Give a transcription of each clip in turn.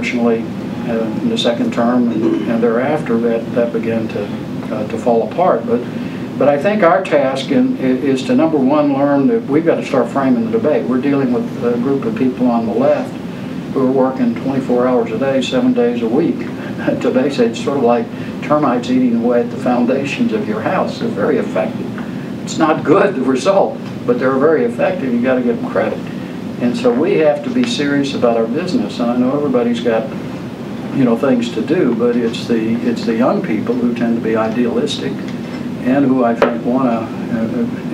unfortunately, in the second term and thereafter, that began to fall apart. But I think our task is to, number one, learn that we've got to start framing the debate. We're dealing with a group of people on the left who are working 24 hours a day, 7 days a week. To basically, it's sort of like termites eating away at the foundations of your house. They're very effective. It's not good, the result, but they're very effective. You got to give them credit. And so we have to be serious about our business. And I know everybody's got, things to do, but it's the young people who tend to be idealistic and who I think want to,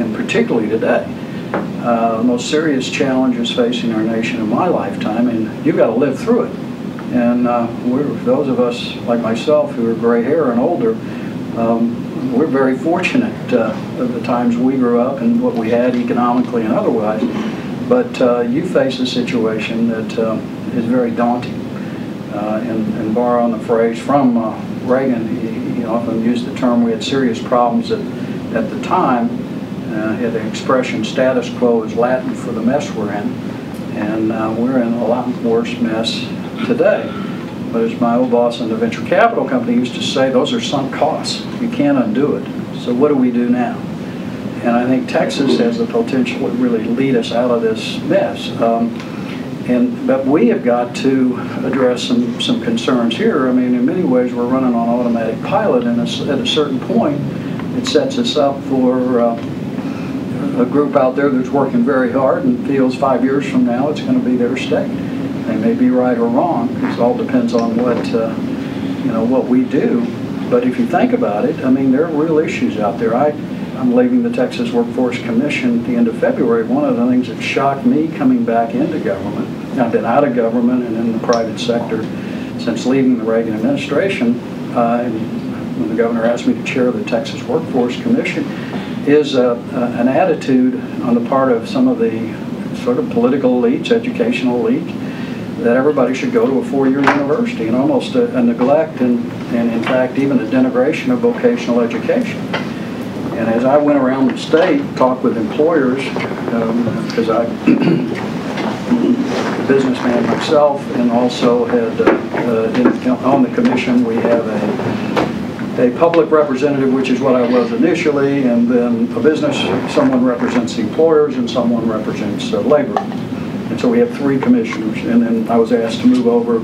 and particularly today, the most serious challenges facing our nation in my lifetime, and you've got to live through it. And those of us like myself who are gray hair and older, we're very fortunate of the times we grew up and what we had economically and otherwise. But you face a situation that is very daunting. And borrowing the phrase from Reagan, he often used the term, we had serious problems at the time. He had the expression, status quo is Latin for the mess we're in. And we're in a lot worse mess today. But as my old boss in the venture capital company used to say, those are sunk costs. You can't undo it. So what do we do now? And I think Texas has the potential to really lead us out of this mess. But we have got to address some concerns here. I mean, in many ways, we're running on automatic pilot, and at a certain point, it sets us up for a group out there that's working very hard and feels 5 years from now it's going to be their state. They may be right or wrong. It all depends on what we do. But if you think about it, I mean, there are real issues out there. I'm leaving the Texas Workforce Commission at the end of February. One of the things that shocked me coming back into government, I've been out of government and in the private sector since leaving the Reagan administration, when the governor asked me to chair the Texas Workforce Commission, is an attitude on the part of some of the sort of political elites, educational elites, that everybody should go to a four-year university, and almost a neglect and in fact even a denigration of vocational education. And as I went around the state, talked with employers, because I'm a businessman myself, and also had on the commission we have a public representative, which is what I was initially, and then a business, someone represents the employers and someone represents labor. And so we have three commissioners, and then I was asked to move over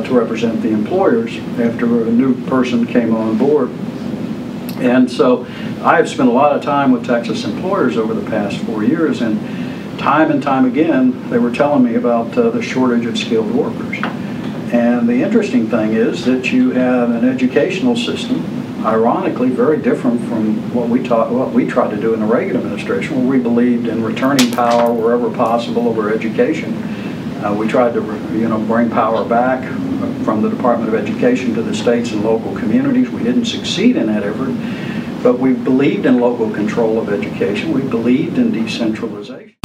to represent the employers after a new person came on board. And so I have spent a lot of time with Texas employers over the past 4 years, and time again, they were telling me about the shortage of skilled workers. And the interesting thing is that you have an educational system, ironically very different from what we tried to do in the Reagan administration, where we believed in returning power wherever possible over education. We tried to bring power back from the Department of Education to the states and local communities. We didn't succeed in that effort, but we believed in local control of education. We believed in decentralization.